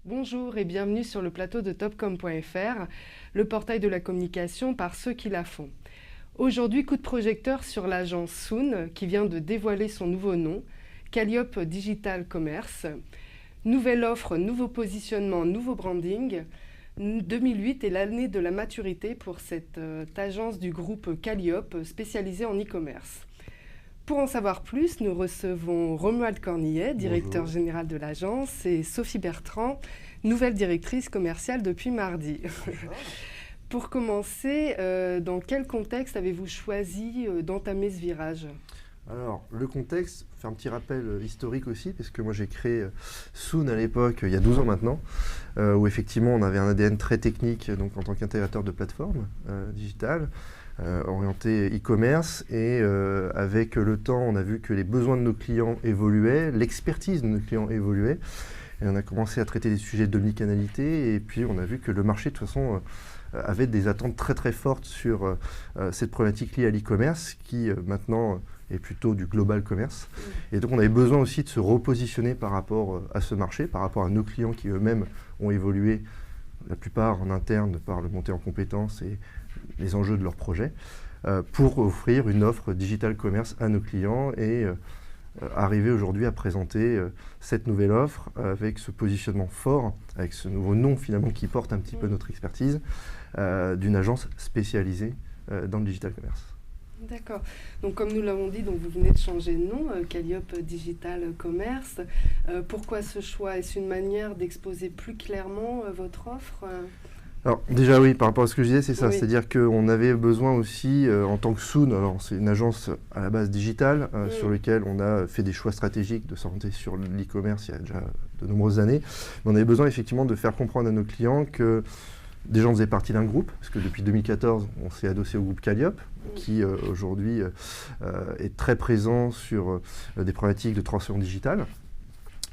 Bonjour et bienvenue sur le plateau de Topcom.fr, le portail de la communication par ceux qui la font. Aujourd'hui, coup de projecteur sur l'agence Soon qui vient de dévoiler son nouveau nom, Calliope Digital Commerce. Nouvelle offre, nouveau positionnement, nouveau branding. 2008 est l'année de la maturité pour cette agence du groupe Calliope spécialisée en e-commerce. Pour en savoir plus, nous recevons Romuald Cornillet, directeur Bonjour. général de l'agence, et Sophie Bertrand, nouvelle directrice commerciale depuis mardi. Pour commencer, dans quel contexte avez-vous choisi d'entamer ce virage ? Alors, le contexte, faire un petit rappel historique aussi, parce que moi j'ai créé Soon à l'époque, il y a 12 ans maintenant, où effectivement on avait un ADN très technique donc en tant qu'intégrateur de plateforme digitale, orienté e-commerce, et avec le temps on a vu que les besoins de nos clients évoluaient, l'expertise de nos clients évoluait, et on a commencé à traiter des sujets d'omnicanalité, et puis on a vu que le marché de toute façon avait des attentes très très fortes sur cette problématique liée à l'e-commerce qui maintenant est plutôt du global commerce. Et donc on avait besoin aussi de se repositionner par rapport à ce marché, par rapport à nos clients qui eux-mêmes ont évolué, la plupart en interne par le montée en compétences et les enjeux de leur projet, pour offrir une offre digital commerce à nos clients et arriver aujourd'hui à présenter cette nouvelle offre avec ce positionnement fort, avec ce nouveau nom finalement qui porte un petit peu notre expertise, d'une agence spécialisée dans le digital commerce. D'accord. Donc comme nous l'avons dit, donc vous venez de changer de nom, Calliope Digital Commerce. Pourquoi ce choix ? Est-ce une manière d'exposer plus clairement votre offre ? Alors déjà oui, par rapport à ce que je disais, c'est ça, Oui. c'est-à-dire qu'on avait besoin aussi, en tant que Soon, alors c'est une agence à la base digitale, sur laquelle on a fait des choix stratégiques de s'orienter sur l'e-commerce il y a déjà de nombreuses années, mais on avait besoin effectivement de faire comprendre à nos clients que déjà on faisait partie d'un groupe, parce que depuis 2014 on s'est adossé au groupe Calliope, qui aujourd'hui est très présent sur des problématiques de transformation digitale.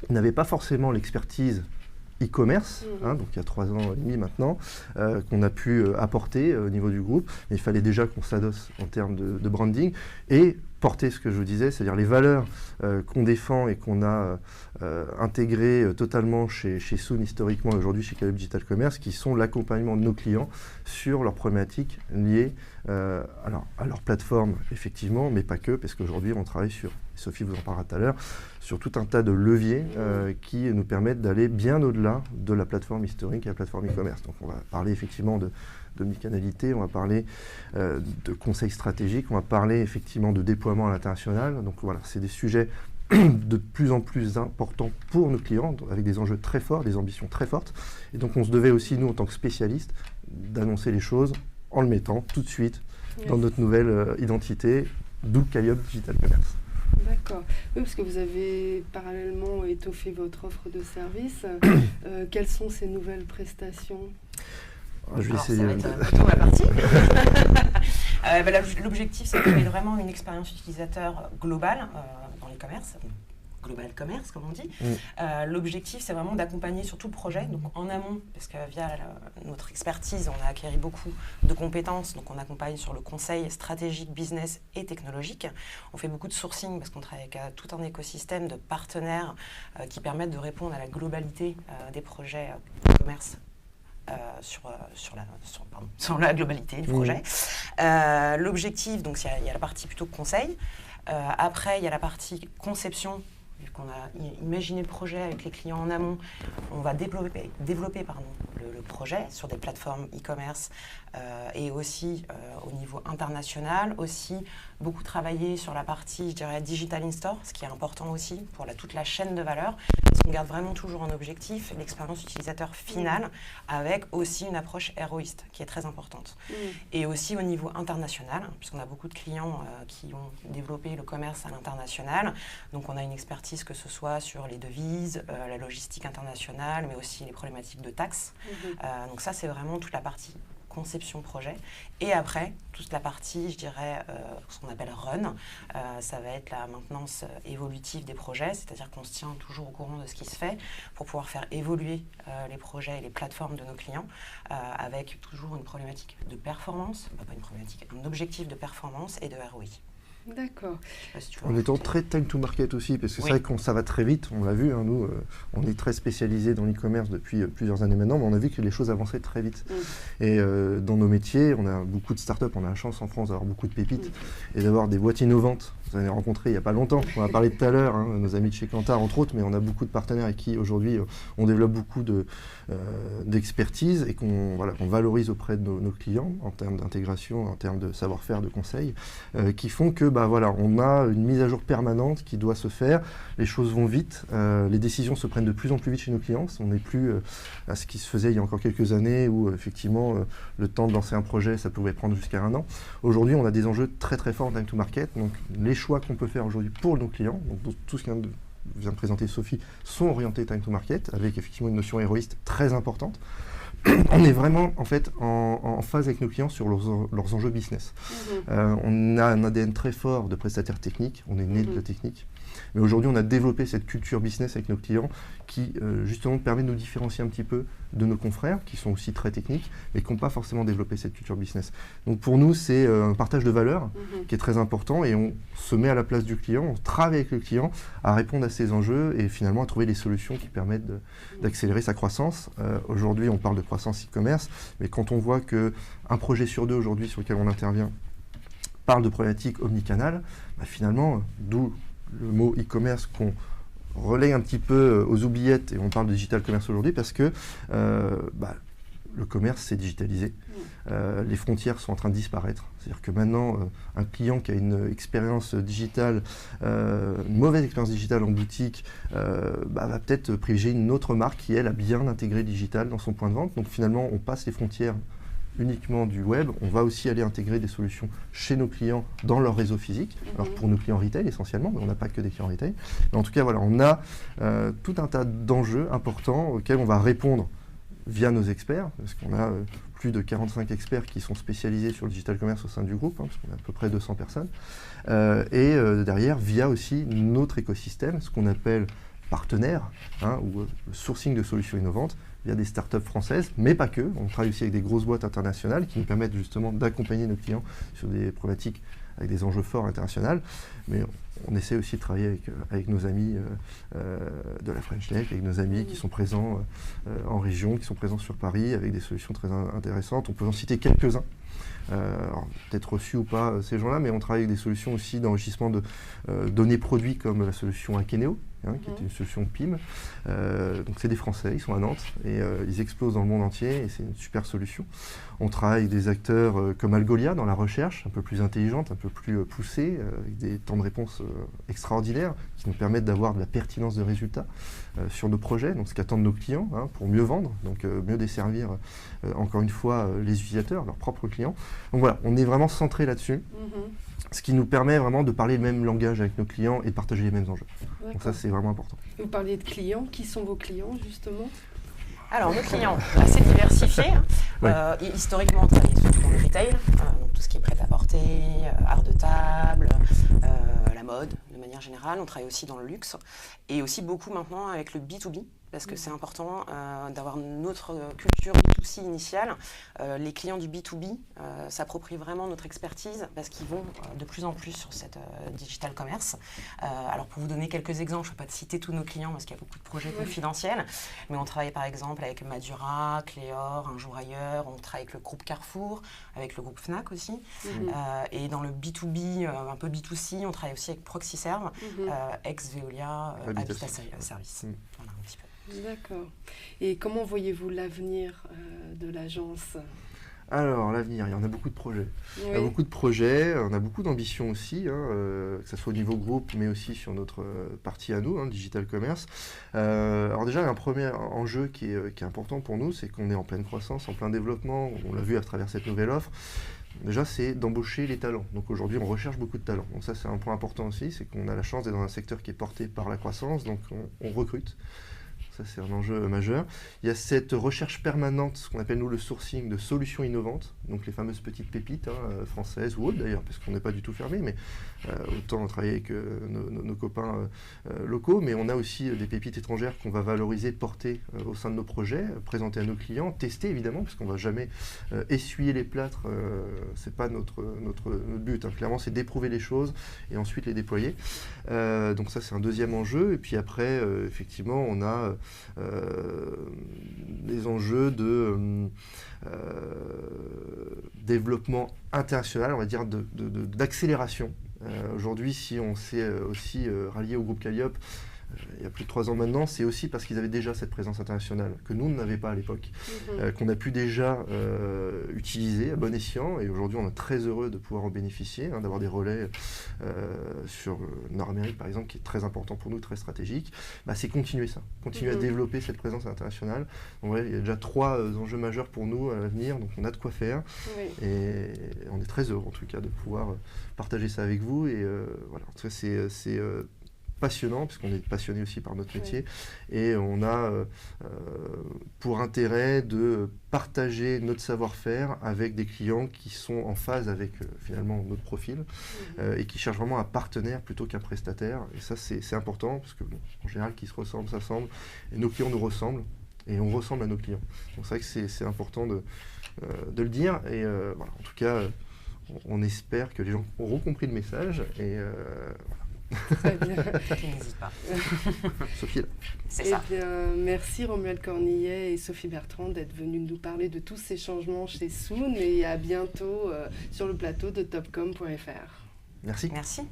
On n'avait pas forcément l'expertise e-commerce, donc il y a 3 ans et demi maintenant, qu'on a pu apporter au niveau du groupe. Mais il fallait déjà qu'on s'adosse en termes de branding et porter ce que je vous disais, c'est-à-dire les valeurs qu'on défend et qu'on a intégrées totalement chez Soon historiquement et aujourd'hui chez Calliope Digital Commerce, qui sont l'accompagnement de nos clients sur leurs problématiques liées alors, à leur plateforme, effectivement, mais pas que, parce qu'aujourd'hui on travaille sur, Sophie vous en parlera tout à l'heure, sur tout un tas de leviers qui nous permettent d'aller bien au-delà de la plateforme historique et la plateforme e-commerce. Donc on va parler effectivement d'omnicanalité, on va parler de conseils stratégiques, on va parler effectivement de déploiement à l'international. Donc voilà, c'est des sujets de plus en plus importants pour nos clients, avec des enjeux très forts, des ambitions très fortes. Et donc on se devait aussi, nous, en tant que spécialistes, d'annoncer les choses en le mettant tout de suite dans notre nouvelle identité, d'où Calliope Digital Commerce. D'accord. Oui, parce que vous avez parallèlement étoffé votre offre de service. Quelles sont ces nouvelles prestations ? Je vais Alors, essayer ça va être plutôt ma partie. L'objectif, c'est de créer vraiment une expérience utilisateur globale dans l'e-commerce. Global commerce, comme on dit. L'objectif, c'est vraiment d'accompagner sur tout le projet, donc en amont, parce que via notre expertise, on a acquis beaucoup de compétences, donc on accompagne sur le conseil stratégique, business et technologique. On fait beaucoup de sourcing, parce qu'on travaille avec tout un écosystème de partenaires qui permettent de répondre à la globalité des projets e-commerce. Sur la globalité du projet. L'objectif, donc il y a la partie plutôt conseil. Après, il y a la partie conception. Vu qu'on a imaginé le projet avec les clients en amont, on va développer le projet sur des plateformes e-commerce et aussi au niveau international. Aussi, beaucoup travailler sur la partie, je dirais, digital in-store, ce qui est important aussi pour toute la chaîne de valeur. Parce qu'on garde vraiment toujours en objectif l'expérience utilisateur finale avec aussi une approche héroïste qui est très importante. Et aussi au niveau international, puisqu'on a beaucoup de clients qui ont développé le commerce à l'international. Donc on a une expertise que ce soit sur les devises, la logistique internationale, mais aussi les problématiques de taxes. Donc ça, c'est vraiment toute la partie conception projet. Et après, toute la partie, je dirais, ce qu'on appelle run, ça va être la maintenance évolutive des projets, c'est-à-dire qu'on se tient toujours au courant de ce qui se fait pour pouvoir faire évoluer les projets et les plateformes de nos clients avec toujours une problématique de performance, pas une problématique, un objectif de performance et de ROI. D'accord. En étant très time to market aussi, parce que c'est vrai que ça va très vite, on l'a vu, hein, nous, on est très spécialisés dans l'e-commerce depuis plusieurs années maintenant, mais on a vu que les choses avançaient très vite. Et dans nos métiers, on a beaucoup de startups, on a la chance en France d'avoir beaucoup de pépites et d'avoir des boîtes innovantes. Vous en avez rencontré il n'y a pas longtemps, on en a parlé tout à l'heure, hein, nos amis de chez Kantar entre autres, mais on a beaucoup de partenaires avec qui aujourd'hui on développe beaucoup d'expertise et qu'on valorise auprès de nos clients en termes d'intégration, en termes de savoir-faire, de conseils, qui font que on a une mise à jour permanente qui doit se faire, les choses vont vite, les décisions se prennent de plus en plus vite chez nos clients, on n'est plus à ce qui se faisait il y a encore quelques années où effectivement le temps de lancer un projet ça pouvait prendre jusqu'à 1 an. Aujourd'hui on a des enjeux très très forts en time to market, donc les choix qu'on peut faire aujourd'hui pour nos clients, donc tout ce qui vient de présenter Sophie, sont orientés time to market avec effectivement une notion héroïste très importante. On est vraiment en fait en phase avec nos clients sur leurs enjeux business. On a un ADN très fort de prestataire technique, on est né de la technique. Mais aujourd'hui, on a développé cette culture business avec nos clients qui, justement, permet de nous différencier un petit peu de nos confrères, qui sont aussi très techniques, mais qui n'ont pas forcément développé cette culture business. Donc pour nous, c'est un partage de valeurs qui est très important et on se met à la place du client, on travaille avec le client à répondre à ses enjeux et finalement à trouver les solutions qui permettent d'accélérer sa croissance. Aujourd'hui, on parle de croissance e-commerce, mais quand on voit qu'un projet sur 2 aujourd'hui sur lequel on intervient parle de problématiques omnicanal, finalement, d'où le mot e-commerce qu'on relaie un petit peu aux oubliettes et on parle de digital commerce aujourd'hui parce que le commerce s'est digitalisé. Les frontières sont en train de disparaître. C'est-à-dire que maintenant, un client qui a une expérience digitale, une mauvaise expérience digitale en boutique, va peut-être privilégier une autre marque qui, elle, a bien intégré le digital dans son point de vente. Donc finalement, on passe les frontières uniquement du web, on va aussi aller intégrer des solutions chez nos clients dans leur réseau physique. Alors pour nos clients retail essentiellement, mais on n'a pas que des clients retail. Mais en tout cas, on a tout un tas d'enjeux importants auxquels on va répondre via nos experts, parce qu'on a plus de 45 experts qui sont spécialisés sur le digital commerce au sein du groupe, parce qu'on a à peu près 200 personnes. Et derrière, via aussi notre écosystème, ce qu'on appelle partenaires, ou sourcing de solutions innovantes, via des startups françaises, mais pas que. On travaille aussi avec des grosses boîtes internationales qui nous permettent justement d'accompagner nos clients sur des problématiques avec des enjeux forts internationaux. Mais on essaie aussi de travailler avec nos amis de la French Tech, avec nos amis qui sont présents en région, qui sont présents sur Paris, avec des solutions très intéressantes. On peut en citer quelques-uns. Peut-être reçus ou pas ces gens-là, mais on travaille avec des solutions aussi d'enrichissement de données produits comme la solution Akeneo, qui est une solution PIM. Donc c'est des Français, ils sont à Nantes et ils explosent dans le monde entier et c'est une super solution. On travaille avec des acteurs comme Algolia dans la recherche, un peu plus intelligente, un peu plus poussée, avec des temps de réponse extraordinaires qui nous permettent d'avoir de la pertinence de résultats sur nos projets, donc ce qu'attendent nos clients pour mieux vendre, donc mieux desservir encore une fois les utilisateurs, leurs propres clients. Donc voilà, on est vraiment centré là-dessus. Ce qui nous permet vraiment de parler le même langage avec nos clients et de partager les mêmes enjeux. Donc ça, c'est vraiment important. Vous parliez de clients. Qui sont vos clients, justement ? Alors, nos clients, assez diversifiés. Historiquement, on travaille surtout dans le retail, donc tout ce qui est prêt-à-porter, art de table, la mode, de manière générale. On travaille aussi dans le luxe et aussi beaucoup maintenant avec le B2B. Parce que c'est important d'avoir notre culture B2C initiale. Les clients du B2B s'approprient vraiment notre expertise parce qu'ils vont de plus en plus sur cette digital commerce. Alors pour vous donner quelques exemples, je ne vais pas citer tous nos clients parce qu'il y a beaucoup de projets confidentiels, mais on travaille par exemple avec Madura, Cléor, Un Jour Ailleurs, on travaille avec le groupe Carrefour, avec le groupe Fnac aussi. Et dans le B2B, un peu B2C, on travaille aussi avec Proxiserve, ex-Veolia, Habitat Service. Voilà un petit peu. D'accord. Et comment voyez-vous l'avenir de l'agence ? Alors, l'avenir, il y en a beaucoup de projets. Il y a beaucoup de projets, on a beaucoup d'ambitions aussi, que ce soit au niveau groupe, mais aussi sur notre partie à nous, digital commerce. Alors déjà, un premier enjeu qui est important pour nous, c'est qu'on est en pleine croissance, en plein développement, on l'a vu à travers cette nouvelle offre. Déjà, c'est d'embaucher les talents. Donc aujourd'hui, on recherche beaucoup de talents. Donc ça, c'est un point important aussi, c'est qu'on a la chance d'être dans un secteur qui est porté par la croissance, donc on recrute. Ça, c'est un enjeu majeur. Il y a cette recherche permanente, ce qu'on appelle nous le sourcing de solutions innovantes, donc les fameuses petites pépites françaises ou autres d'ailleurs, parce qu'on n'est pas du tout fermé, mais autant travailler avec nos copains locaux, mais on a aussi des pépites étrangères qu'on va valoriser, porter au sein de nos projets, présenter à nos clients, tester évidemment, parce qu'on ne va jamais essuyer les plâtres, c'est pas notre but. Clairement, c'est d'éprouver les choses et ensuite les déployer. Donc ça, c'est un deuxième enjeu. Et puis après, effectivement, on a des enjeux de développement international, on va dire d'accélération. Aujourd'hui, si on s'est aussi rallié au groupe Calliope, il y a plus de 3 ans maintenant, c'est aussi parce qu'ils avaient déjà cette présence internationale que nous n'avions pas à l'époque, qu'on a pu déjà utiliser à bon escient. Et aujourd'hui, on est très heureux de pouvoir en bénéficier, d'avoir des relais sur Nord-Amérique, par exemple, qui est très important pour nous, très stratégique. C'est continuer ça, continuer à développer cette présence internationale. Donc, il y a déjà 3 enjeux majeurs pour nous à l'avenir, donc on a de quoi faire. Et on est très heureux, en tout cas, de pouvoir partager ça avec vous. Et voilà, en tout cas, c'est passionnant, puisqu'on est passionné aussi par notre métier, et on a pour intérêt de partager notre savoir-faire avec des clients qui sont en phase avec finalement notre profil, et qui cherchent vraiment un partenaire plutôt qu'un prestataire. Et ça, c'est important, parce que en général, qui se ressemblent, s'assemblent, et nos clients nous ressemblent, et on ressemble à nos clients. Donc c'est vrai que c'est important de le dire, et voilà, en tout cas, on espère que les gens auront compris le message, et voilà. Très bien. N'hésite pas. Sophie, c'est ça. Bien, merci Romuald Cornillet et Sophie Bertrand d'être venus nous parler de tous ces changements chez Soon, et à bientôt sur le plateau de topcom.fr. Merci. Merci.